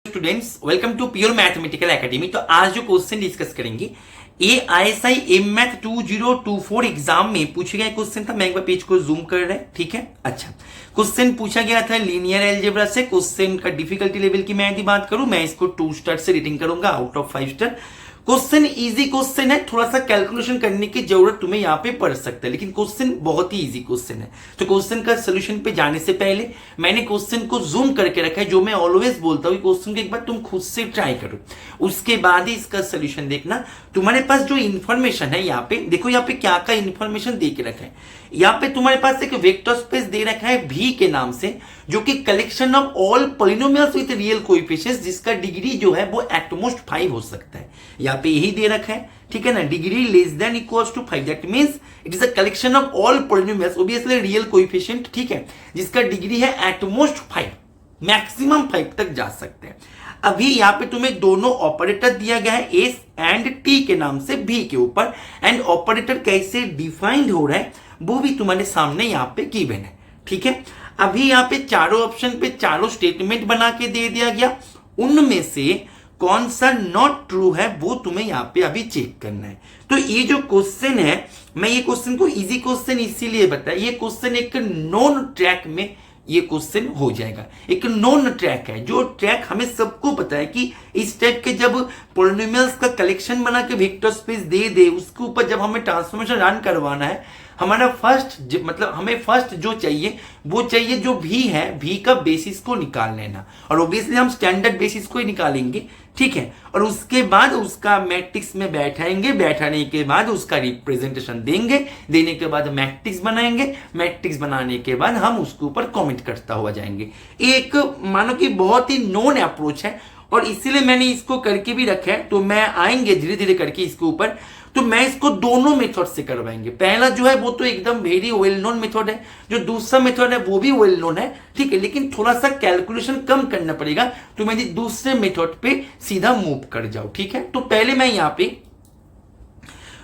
Students, welcome to Pure Mathematical Academy. तो आज जो क्वेश्चन डिस्कस करेंगे AISI एम मैथ 2024 एग्जाम में पूछे गया क्वेश्चन था। मैं एक बार पेज को जूम कर रहा है, ठीक है। अच्छा, क्वेश्चन पूछा गया था लीनियर अलजेब्रा से। क्वेश्चन का डिफिकल्टी लेवल की मैं यदि बात करूं, मैं इसको 2 स्टार से रेटिंग करूंगा out of 5 star. Question easy question है, थोड़ा सा कैलकुलेशन करने की जरूरत तुम्हें यहाँ पे पड़ सकता है, लेकिन क्वेश्चन बहुत ही इजी क्वेश्चन है। तो क्वेश्चन का सोल्यूशन पे जाने से पहले मैंने क्वेश्चन को जूम करके रखा है। जो मैं ऑलवेज बोलता हूँ, क्वेश्चन को एक बार तुम खुद से ट्राई करो, उसके बाद ही इसका सोल्यूशन देखना। तुम्हारे पास जो इन्फॉर्मेशन है यहाँ पे देखो, यहाँ पे क्या क्या इन्फॉर्मेशन दे के रखा है। यहाँ पे तुम्हारे पास एक वेक्टर स्पेस दे रखा है V के नाम से, जो कि collection of all polynomials with real coefficients, जिसका डिग्री जो है वो एट मोस्ट 5 हो सकता है। यहाँ पे यही दे रखा है, ठीक है ना। Degree less than equals to 5, that means it is a collection of all polynomials, obviously real coefficient, ठीक है, जिसका डिग्री है एट मोस्ट 5, मैक्सिमम 5 तक जा सकते हैं। अभी यहाँ पे तुम्हें दोनों ऑपरेटर दिया गया है एस एंड टी के नाम से V के ऊपर, एंड ऑपरेटर कैसे डिफाइंड हो रहा है वो भी तुम्हारे सामने यहाँ पे गिवन है, ठीक है। अभी यहाँ पे चारों ऑप्शन पे चारों स्टेटमेंट बना के दे दिया गया, उनमें से कौन सा नॉट ट्रू है वो तुम्हें यहाँ पे अभी चेक करना है। तो ये जो क्वेश्चन है, मैं ये क्वेश्चन को इजी क्वेश्चन इसीलिए बताया, ये क्वेश्चन एक नॉन ट्रैक में ये क्वेश्चन हो जाएगा। एक नॉन ट्रैक है, जो ट्रैक हमें सबको पता है कि इस टाइप के जब पॉलिनोमियल्स का कलेक्शन बना के वेक्टर स्पेस दे उसके ऊपर जब हमें ट्रांसफॉर्मेशन रन करवाना है, हमारा फर्स्ट मतलब हमें फर्स्ट जो चाहिए वो चाहिए जो V है, V का बेसिस को निकाल लेना, और ऑब्वियसली हम स्टैंडर्ड बेसिस को ही निकालेंगे, ठीक है। और उसके बाद उसका मैट्रिक्स में बैठाएंगे, बैठाने के बाद उसका रिप्रेजेंटेशन देंगे, देने के बाद मैट्रिक्स बनाएंगे, मैट्रिक्स बनाने के बाद हम उसके ऊपर कमेंट करता हुआ जाएंगे। एक मानो कि बहुत ही नोन अप्रोच है, और इसीलिए मैंने इसको करके भी रखा है। तो मैं आएंगे धीरे धीरे करके इसके ऊपर, तो मैं इसको दोनों मेथड से करवाएंगे। पहला जो है वो तो एकदम वेरी वेल नोन मेथड है, जो दूसरा मेथड है वो भी वेल नोन है, ठीक है, लेकिन थोड़ा सा कैलकुलेशन कम करना पड़ेगा। तो मैं दूसरे मेथड पे सीधा मूव कर जाऊं, ठीक है। तो पहले मैं यहाँ पे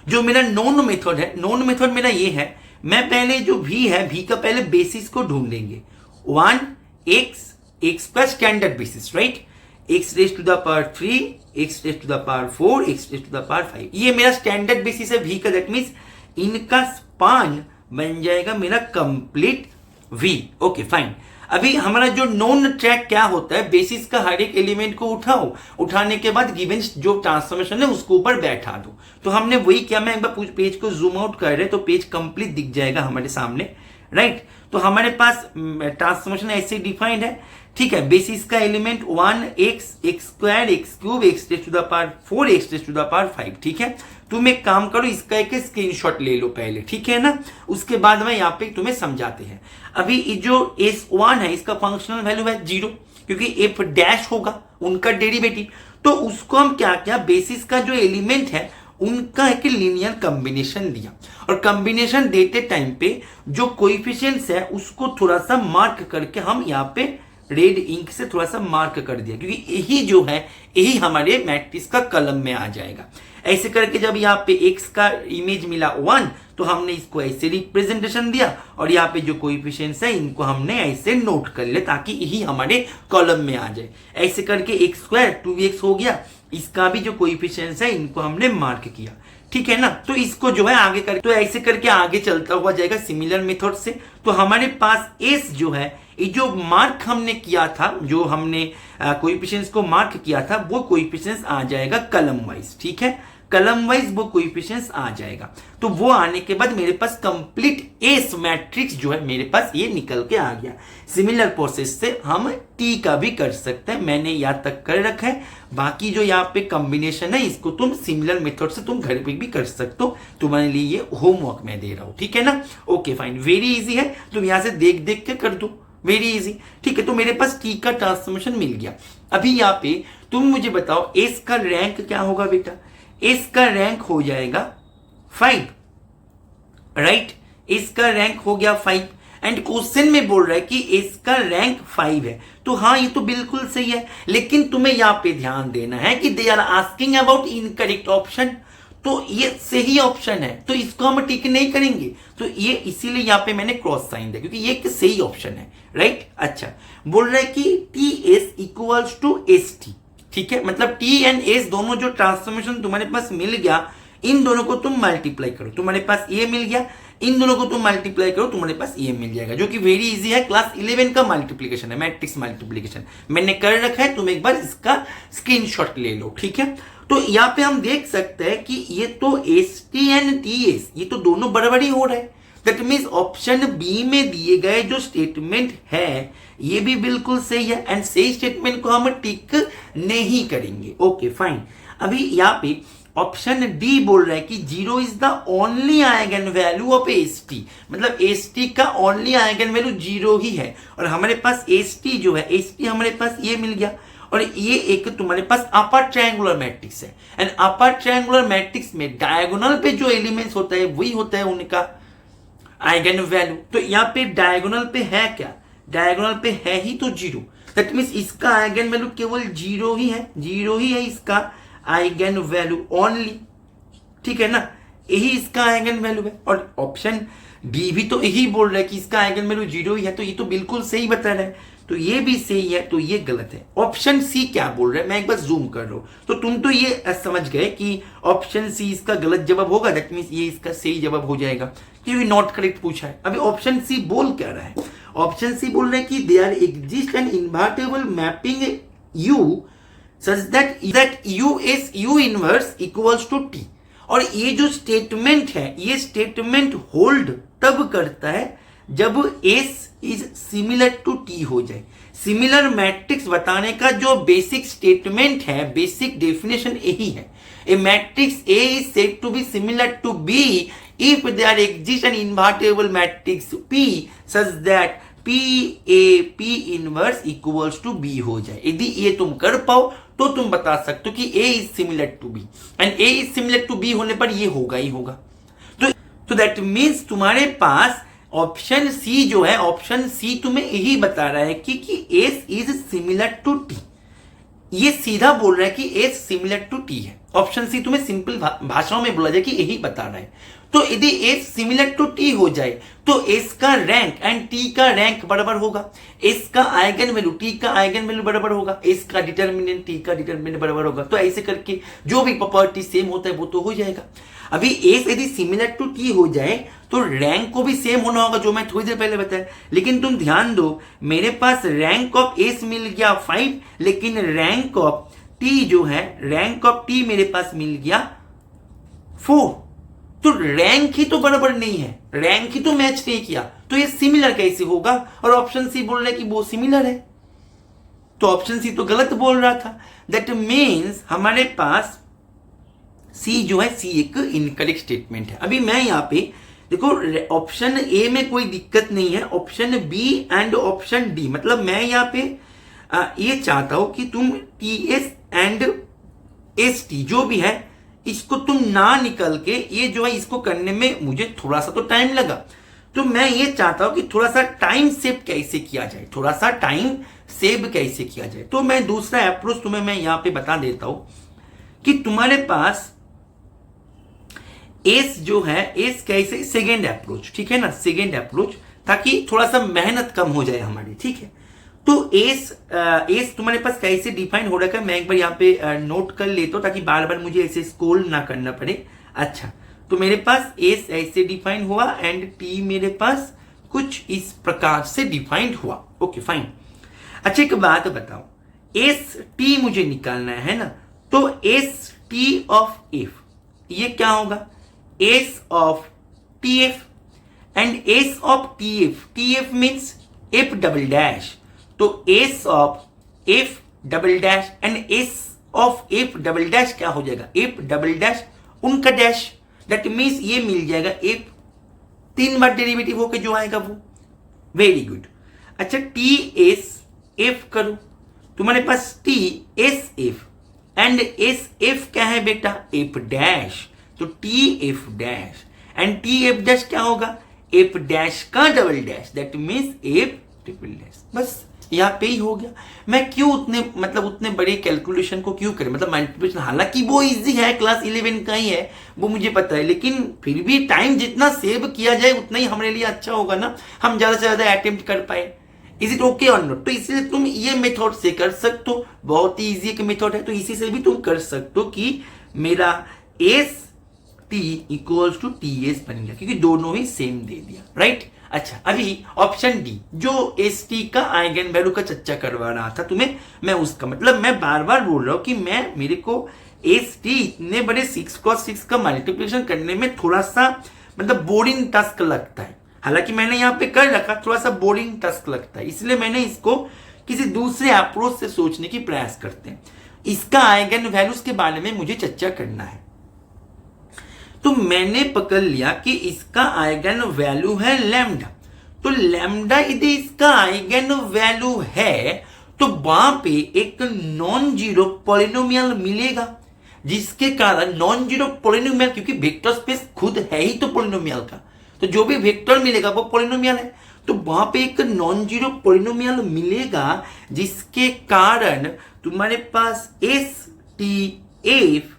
जो मेरा नॉन मेथड है, नॉन मेथड मेरा ये है, मैं पहले जो V है, V का पहले बेसिस को ढूंढेंगे। 1x का standard basis, right, x raise to the power 3, x raise to the power 4, x raise to the power 5, ये मेरा स्टैंडर्ड बेसिस है V का। दैट मींस इनका स्पान बन जाएगा मेरा कंप्लीट V। Okay fine. अभी हमारा जो नॉन ट्रैक क्या होता है, बेसिस का हर एक एलिमेंट को उठाओ, उठाने के बाद गिवन जो ट्रांसफॉर्मेशन है उसको ऊपर बैठा दो। तो हमने वही किया। मैं एक बार पेज को जूम आउट कर रहे तो पेज कंप्लीट दिख जाएगा हमारे सामने, राइट। तो हमारे पास ट्रांसफॉर्मेशन ऐसे डिफाइंड है, ठीक है। बेसिस का element 1x, x square, x cube, x raise to the power 4, x raise to the power 5, ठीक है। तुम एक काम करो, इसका एक स्क्रीनशॉट ले लो पहले, ठीक है ना, उसके बाद में यहाँ पे तुम्हें समझाते हैं। अभी जो S1 है इसका फंक्शनल वैल्यू है 0, क्योंकि f डैश होगा उनका डेरिवेटिव। तो उसको हम क्या किया, बेसिस का जो एलिमेंट है उनका एक लीनियर कॉम्बिनेशन दिया, और कॉम्बिनेशन देते टाइम पे जो कोएफिशिएंट्स है उसको थोड़ा सा मार्क करके हम यहाँ पे रेड इंक से थोड़ा सा मार्क कर दिया, क्योंकि यही जो है यही हमारे मैट्रिक्स का कॉलम में आ जाएगा। ऐसे करके जब यहाँ पे x का इमेज मिला 1, तो हमने इसको ऐसे रिप्रेजेंटेशन दिया, और यहाँ पे जो कोएफिशिएंट्स है इनको हमने ऐसे नोट कर लिया ताकि यही हमारे कॉलम में आ जाए। ऐसे करके x स्क्वायर 2x हो गया, इसका भी जो कोएफिशिएंट्स है इनको हमने मार्क किया, ठीक है ना। तो इसको जो है आगे करके, तो ऐसे करके आगे चलता हुआ जाएगा सिमिलर मेथड से। तो हमारे पास S जो है, ये जो मार्क हमने किया था, जो हमने कोएफिशिएंट्स को मार्क किया था, वो कोएफिशिएंट्स आ जाएगा कलम वाइज, ठीक है, कलम वाइज वो कोएफिशिएंट्स आ जाएगा। तो वो आने के बाद मेरे पास कंप्लीट एस मैट्रिक्स जो है मेरे पास ये निकल के आ गया। सिमिलर प्रोसेस से हम टी का भी कर सकते हैं, मैंने यहाँ तक कर रखा है। बाकी जो यहाँ पे कॉम्बिनेशन है इसको तुम सिमिलर मेथड से तुम घर पे भी कर सकते हो, तुम्हारे लिए ये होमवर्क मैं दे रहा हूँ, ठीक है ना। ओके फाइन, वेरी इजी है, तुम यहाँ से देख देख के कर दो, वेरी इजी, ठीक है। तो मेरे पास टी का ट्रांसफॉर्मेशन मिल गया। अभी यहाँ पे तुम मुझे बताओ एस का रैंक क्या होगा बेटा। एस का रैंक हो जाएगा 5, राइट, एस का रैंक हो गया 5, एंड क्वेश्चन में बोल रहा है कि एस का रैंक 5 है। तो हाँ, ये तो बिल्कुल सही है, लेकिन तुम्हें यहाँ पे ध्यान देना है कि दे are asking about incorrect option. तो ये सही ऑप्शन है, तो इसको हम टिक नहीं करेंगे। तो ये इसीलिए यहाँ पे मैंने क्रॉस साइन दिया, क्योंकि ये एक सही ऑप्शन है, राइट। अच्छा, बोल रहा है कि T S equals to S T, ठीक है, मतलब टी एंड एस दोनों जो ट्रांसफॉर्मेशन तुम्हारे पास मिल गया, इन दोनों को तुम मल्टीप्लाई करो, तुम्हारे पास ये मिल गया, इन दोनों को तुम मल्टीप्लाई करो, तुम्हारे पास ये मिल जाएगा, जो कि वेरी इजी है, क्लास 11 का मल्टीप्लीकेशन है, मैट्रिक्स मल्टीप्लीकेशन मैंने कर रखा है, तुम एक बार इसका स्क्रीनशॉट ले लो, ठीक है। तो यहाँ पे हम देख सकते हैं कि ये तो S T and T S ये तो दोनों बराबर ही हो रहे हैं। दैट मीन्स ऑप्शन बी में दिए गए जो स्टेटमेंट है ये भी बिल्कुल सही है, एंड सही स्टेटमेंट को हम टिक नहीं करेंगे। Okay fine. अभी यहाँ पे ऑप्शन डी बोल रहा है कि 0 is the only eigen value of S T, मतलब एस टी का ओनली आइगन वैल्यू 0 ही है, और हमारे पास एस टी जो है, एस टी हमारे पास ये मिल गया, और ये एक तुम्हारे पास अपर ट्रायंगुलर मैट्रिक्स है, एंड अपर ट्रायंगुलर मैट्रिक्स में डायगोनल पे जो एलिमेंट्स होता है वही होता है उनका आइगन वैल्यू। तो यहाँ पे डायगोनल पे है क्या, डायगोनल पे है ही तो 0, दैट मीन्स इसका आइगन वैल्यू केवल 0 ही है, 0 ही है इसका आइगन वैल्यू ओनली, ठीक है ना, यही इसका आइगन वैल्यू है। और ऑप्शन डी भी तो यही बोल रहा है कि इसका आइगन वैल्यू 0 ही है, तो ये तो बिल्कुल सही बता रहा है, तो ये भी सही है, तो ये गलत है। ऑप्शन सी क्या बोल रहा है, मैं एक बार जूम कर रहा हूं, तो तुम तो ये समझ गए कि ऑप्शन सी इसका गलत जवाब होगा, दैट मीन्स ये इसका सही जवाब हो जाएगा, क्योंकि नॉट करेक्ट पूछा है। अभी ऑप्शन सी बोल क्या रहा है, ऑप्शन सी बोल रहा है कि they are exist an invertible mapping U such that U inverse equals to T, और ये जो स्टेटमेंट है ये स्टेटमेंट होल्ड तब करता है जब S is similar to T हो जाए। सिमिलर मैट्रिक्स बताने का जो बेसिक स्टेटमेंट है, बेसिक डेफिनेशन यही है, a matrix A is said to be similar to B if there exist an invertible matrix P such that P inverse equals to B हो जाए। यदि ये तुम कर पाओ तो तुम बता सकते हो कि A is similar to B, and A is similar to B होने पर ये होगा ही होगा। तो दैट मीन्स तुम्हारे पास ऑप्शन सी जो है, ऑप्शन सी तुम्हें यही बता रहा है कि S is similar to T, ये सीधा बोल रहा है कि S सिमिलर टू टी है। ऑप्शन सी तुम्हें सिंपल भाषाओं में बोला जाए कि यही बता रहा है। तो यदि S सिमिलर टू टी हो जाए तो S का रैंक एंड T का रैंक बराबर होगा, S का आइगन वैल्यू T का आइगन वैल्यू बराबर होगा, S का डिटर्मिनेंट T का डिटर्मिनेंट बराबर होगा। तो ऐसे करके जो भी प्रॉपर्टी सेम होता है वो तो हो जाएगा। अभी S यदि सिमिलर टू T हो जाए तो रैंक को भी सेम होना होगा, जो मैं थोड़ी देर पहले बताया। लेकिन तुम ध्यान दो, मेरे पास रैंक ऑफ S मिल गया 5, लेकिन रैंक ऑफ T जो है, रैंक ऑफ T मेरे पास मिल गया 4, तो रैंक ही तो बराबर नहीं है, रैंक ही तो मैच नहीं किया, तो ये सिमिलर कैसे होगा। और ऑप्शन सी बोल रहा है कि वो सिमिलर है, तो ऑप्शन सी तो गलत बोल रहा था। दैट मीन्स हमारे पास सी जो है, सी एक इनकरेक्ट स्टेटमेंट है। अभी मैं यहाँ पे देखो, ऑप्शन ए में कोई दिक्कत नहीं है, option B and option D, मतलब मैं यहाँ पे ये चाहता हूं कि तुम T S and S T जो भी है इसको तुम ना निकल के, ये जो है इसको करने में मुझे थोड़ा सा तो टाइम लगा, तो मैं ये चाहता हूं कि थोड़ा सा टाइम सेव कैसे किया जाए, थोड़ा सा टाइम सेव कैसे किया जाए। तो मैं दूसरा अप्रोच तुम्हें मैं यहां पे बता देता हूं कि तुम्हारे पास एस जो है, एस कैसे, सेकेंड अप्रोच, ठीक है ना, सेकेंड अप्रोच, ताकि थोड़ा सा मेहनत कम हो जाए हमारी, ठीक है। तो एस तुम्हारे पास कैसे डिफाइन हो रखा है, मैं एक बार यहाँ पे नोट कर लेता हूं ताकि बार बार मुझे ऐसे स्क्रॉल ना करना पड़े। अच्छा, तो मेरे पास एस ऐसे डिफाइन हुआ एंड टी मेरे पास कुछ इस प्रकार से डिफाइंड हुआ। Okay fine. अच्छा, एक बात बताओ, एस टी मुझे निकालना है ना, तो एस टी ऑफ एफ ये क्या होगा, S of T F, and S of T F means F double dash, तो S of F double dash and S of F double dash क्या हो जाएगा, एफ डबल डैश उनका dash, that means ये मिल जाएगा एफ 3 बार derivative होके जो आएगा वो। Very good. अच्छा, टी एस एफ करो, तुम्हारे पास T S F and S F क्या है बेटा, एफ डैश, तो T F dash and T F dash क्या होगा, एफ डैश का double dash, that means F triple dash. बस यहाँ पे ही हो गया। मैं क्यों उतने बड़े कैलकुलेशन को क्यों करें, मतलब मल्टीप्लिकेशन, हालांकि वो इजी है, क्लास 11 का ही है, वो मुझे पता है, लेकिन फिर भी टाइम जितना सेव किया जाए उतना ही हमारे लिए अच्छा होगा ना, हम ज्यादा से ज्यादा अटेम्प्ट कर पाए। इज इट ओके और नॉट? तो इसलिए तुम ये मेथड से कर सकते हो, बहुत ही इजी एक मेथड है, तो इसी से भी तुम कर सकते हो कि मेरा S T equals to T S बन गया, क्योंकि दोनों ही सेम दे दिया, राइट। अच्छा, अभी ऑप्शन डी जो एस टी का आइगन वैल्यू का चर्चा करवा रहा था तुम्हें, मैं उसका मतलब मैं बार बार बोल रहा हूं कि मेरे को एस टी इतने बड़े 6x6 का मल्टीप्लिकेशन करने में थोड़ा सा मतलब बोरिंग टास्क लगता है। हालांकि मैंने यहाँ पे कर रखा, थोड़ा सा बोरिंग टास्क लगता है, इसलिए मैंने इसको किसी दूसरे अप्रोच से सोचने की प्रयास करते हैं। इसका आइगन वैल्यूज के बारे में मुझे चर्चा करना है, तो मैंने पकड़ लिया कि इसका आइगन वैल्यू है लैम्डा। तो लैम्डा यदि इसका आइगन वैल्यू है तो वहां पे एक नॉन जीरो पॉलिनोमियल मिलेगा, जिसके कारण नॉन जीरो पॉलिनोमियल, क्योंकि वेक्टर स्पेस खुद है ही तो पॉलिनोमियल का, तो जो भी वेक्टर मिलेगा वो पॉलिनोमियल है, तो वहां पे एक नॉन जीरो पॉलिनोमियल मिलेगा, जिसके कारण तुम्हारे पास S T F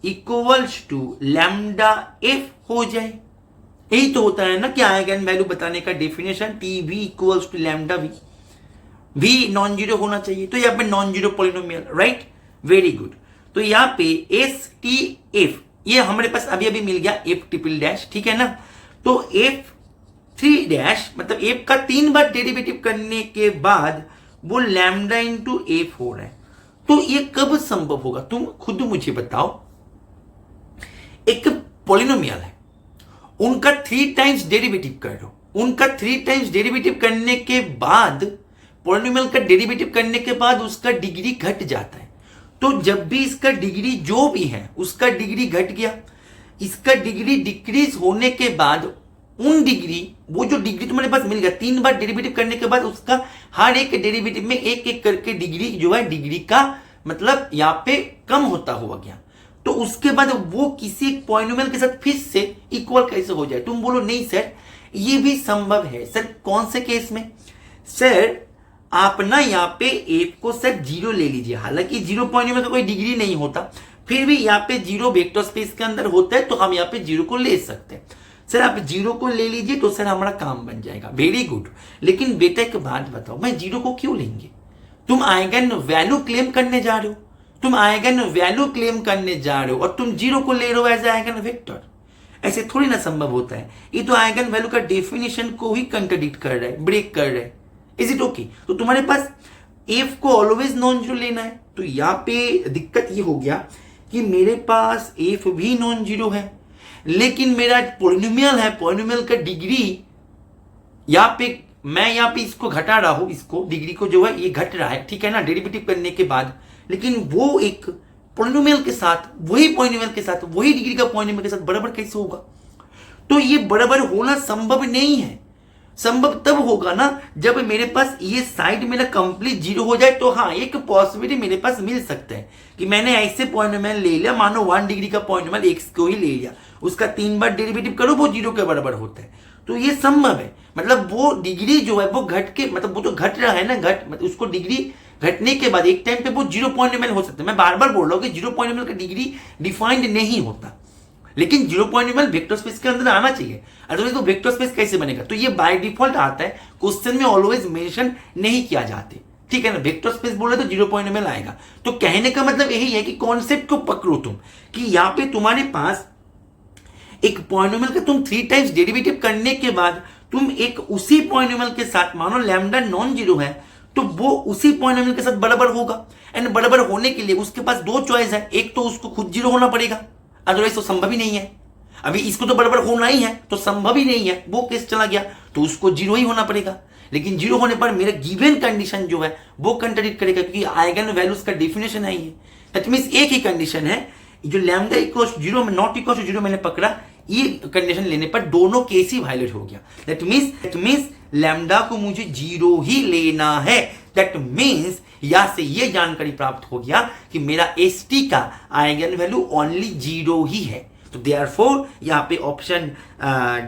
equals to lambda F हो जाए। यही तो होता है ना कि आइगन वैल्यू बताने का definition, T V equals to lambda V, V non zero होना चाहिए, तो यहाँ पे non zero polynomial, right, very good. तो यहाँ पे एस टी एफ ये हमारे पास अभी अभी मिल गया, एफ ट्रिपल डैश, ठीक है ना। तो एफ थ्री डैश मतलब एफ का 3 बार डेरिवेटिव करने के बाद वो लैम्डा इंटू एफ हो रहा है, तो ये कब संभव होगा, तुम खुद मुझे बताओ। एक पॉलिनोमियल है, उनका 3 टाइम्स डेरिवेटिव कर लो, उनका 3 टाइम्स डेरिवेटिव करने के बाद, पॉलिनोमियल का डेरिवेटिव करने के बाद उसका डिग्री घट जाता है। तो जब भी इसका डिग्री जो भी है उसका डिग्री घट गया, इसका डिग्री डिक्रीज होने के बाद उन डिग्री, वो जो डिग्री तुम्हारे पास मिल गया 3 बार डेरिवेटिव करने के बाद, उसका हर एक डेरिवेटिव में एक एक करके डिग्री जो है, डिग्री का मतलब यहाँ पे कम होता हुआ गया। तो उसके बाद वो किसी एक पॉलिनोमियल के साथ फिर से इक्वल कैसे हो जाए। तुम बोलो नहीं सर ये भी संभव है। सर कौन से केस में? सर आप ना यहाँ पे एफ को सर 0 ले लीजिए, हालांकि 0 पॉलिनोमियल का कोई डिग्री नहीं होता, फिर भी यहाँ पे 0 वेक्टर स्पेस के अंदर होता है, तो हम यहाँ पे 0 को ले सकते हैं। सर आप 0 को ले लीजिए तो सर हमारा काम बन जाएगा, वेरी गुड। लेकिन बेटा एक बात बताओ, मैं 0 को क्यों लेंगे? तुम आइगन वैल्यू क्लेम करने जा रहे हो, तुम आइगन वैल्यू क्लेम करने जा रहे हो और तुम 0 को ले रहे हो एज आइगन वेक्टर। ऐसे थोड़ी ना संभव होता है, ये तो आइगन वैल्यू का डेफिनेशन को ही कंट्राडिक्ट कर रहा है, ब्रेक कर रहा है। Is it okay? तो तुम्हारे पास एफ को ऑलवेज नॉन जीरो लेना है, तो यहाँ पे दिक्कत ये हो गया कि मेरे पास एफ भी नॉन जीरो है, लेकिन मेरा पॉलिनोमियल है, पॉलिनोमियल का डिग्री यहाँ पे मैं यहाँ पे इसको घटा रहा हूं, इसको डिग्री को जो है ये घट रहा है, ठीक है ना, डेरिवेटिव करने के बाद, लेकिन वो एक पॉलिनोमियल के साथ, वही पॉलिनोमियल के साथ, वही डिग्री का पॉलिनोमियल के साथ बराबर कैसे होगा? तो ये बराबर होना संभव नहीं है। संभव तब होगा ना जब मेरे पास ये साइड मेरा कंप्लीट 0 हो जाए, तो हाँ एक पॉसिबिलिटी मेरे पास मिल सकता है कि मैंने ऐसे पॉलिनोमियल ले लिया, मानो 1 डिग्री का पॉलिनोमियल एक्स को ही ले लिया, उसका 3 बार डेरिवेटिव करो वो 0 के बराबर होता है, तो ये संभव है। मतलब वो डिग्री जो है वो घट के, मतलब वो तो घट रहा है ना, मतलब उसको डिग्री घटने के बाद एक टाइम पे वो 0 पॉलिनोमियल हो सकता है। मैं बार बार बोल रहा हूं कि 0 पॉलिनोमियल का डिग्री डिफाइंड नहीं होता, लेकिन 0 पॉलिनोमियल वेक्टर स्पेस के अंदर आना चाहिए, अदरवाइज तो वेक्टर स्पेस कैसे बनेगा? तो ये बाय डिफॉल्ट आता है, क्वेश्चन में ऑलवेज मेंशन नहीं किया जाते, ठीक है ना। वेक्टर स्पेस बोले तो 0 पॉलिनोमियल आएगा। तो कहने का मतलब यही है कि कॉन्सेप्ट को पकड़ो तुम, कि यहाँ पे तुम्हारे पास एक पॉलिनोमियल का तुम 3 टाइम्स डेरिवेटिव करने के बाद तुम एक उसी पॉलिनोमियल के साथ, मानो लैम्डा नॉन जीरो है, तो वो उसी पॉलिनोमियल के साथ बराबर होगा। एंड बराबर होने के लिए उसके पास 2 चॉइस है, एक तो उसको खुद 0 होना पड़ेगा, अदरवाइज तो संभव ही नहीं है। अभी इसको तो बराबर होना ही है, तो संभव ही नहीं है, वो केस चला गया, तो उसको 0 ही होना पड़ेगा। लेकिन 0 होने पर मेरा गिवन कंडीशन जो है वो कंट्राडिक्ट करेगा, क्योंकि आइगन वैल्यूज का डेफिनेशन है ये। दैट मींस एक ही कंडीशन है, जो lambda equals 0 not equals to 0 मैंने पकड़ा, ये कंडीशन लेने पर दोनों केस ही वायलेट हो गया। दैट मींस लैम्डा को मुझे 0 ही लेना है। दैट मींस यहां से ये जानकारी प्राप्त हो गया कि मेरा एस टी का आइगन वैल्यू ओनली 0 ही है। तो देयरफॉर यहाँ पे ऑप्शन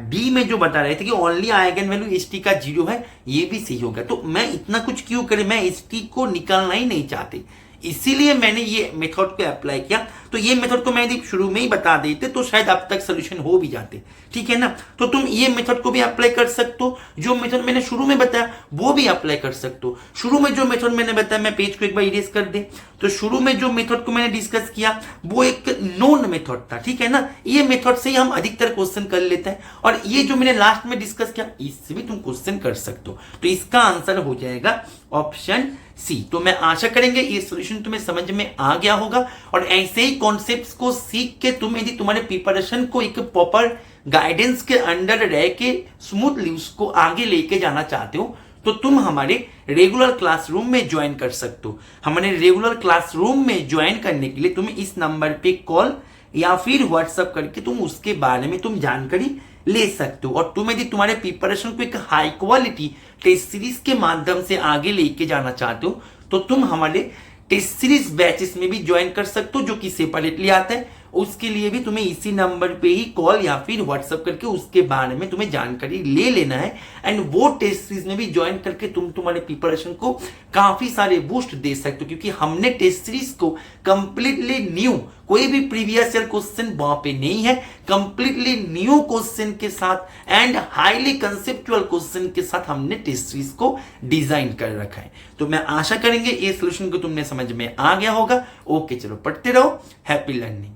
डी में जो बता रहे थे कि only eigen value S T का 0 है, ये भी सही होगा। तो मैं इतना कुछ क्यों करें, मैं एस टी को निकालना ही नहीं चाहती, इसीलिए मैंने ये मेथड को अप्लाई किया। तो ये मेथड को मैं यदि शुरू में ही बता देते तो शायद अब तक सोल्यूशन हो भी जाते, ठीक है ना। तो तुम ये मेथड को भी अप्लाई कर सकते हो, जो मेथड मैंने शुरू में बताया वो भी अप्लाई कर सकते हो। शुरू में जो मेथड मैंने बताया, मैं पेज को एक बार इरेज कर दे, तो शुरू में जो मेथड को मैंने डिस्कस किया वो एक नोन मेथड था, ठीक है ना। ये मेथड से ही हम अधिकतर क्वेश्चन कर लेते हैं, और ये जो मैंने लास्ट में डिस्कस किया इससे भी तुम क्वेश्चन कर सकते हो। तो इसका आंसर हो जाएगा ऑप्शन सी। तो मैं आशा करेंगे ये सॉल्यूशन तुम्हें समझ में आ गया होगा, और ऐसे ही कॉन्सेप्ट्स को सीख के तुम यदि तुम्हारे प्रिपरेशन को एक प्रॉपर गाइडेंस के अंडर रह के स्मूथली उसको आगे लेके जाना चाहते हो, तो तुम हमारे रेगुलर क्लासरूम में ज्वाइन कर सकते हो। हमारे रेगुलर क्लासरूम में ज्वाइन करने के लिए तुम्हें इस नंबर पे कॉल या फिर व्हाट्सएप करके तुम उसके बारे में तुम जानकारी ले सकते हो। और तुम यदि तुम्हारे प्रिपरेशन को एक हाई क्वालिटी टेस्ट सीरीज के माध्यम से आगे लेके जाना चाहते हो, तो तुम हमारे टेस्ट सीरीज बैचेस में भी ज्वाइन कर सकते हो, जो कि सेपरेटली आता है। उसके लिए भी तुम्हें इसी नंबर पे ही कॉल या फिर व्हाट्सएप करके उसके बारे में तुम्हें जानकारी ले लेना है, एंड वो टेस्ट सीरीज में भी ज्वाइन करके तुम तुम्हारे प्रिपरेशन को काफी सारे बूस्ट दे सकते हो, क्योंकि हमने टेस्ट सीरीज को कंप्लीटली न्यू, कोई भी प्रीवियस ईयर क्वेश्चन वहां पे नहीं है, कंप्लीटली न्यू क्वेश्चन के साथ एंड हाईली कंसेप्चुअल क्वेश्चन के साथ हमने टेस्ट सीरीज को डिजाइन कर रखा है। तो मैं आशा करेंगे ये सोल्यूशन को तुमने समझ में आ गया होगा। ओके, चलो पढ़ते रहो, हैप्पी लर्निंग।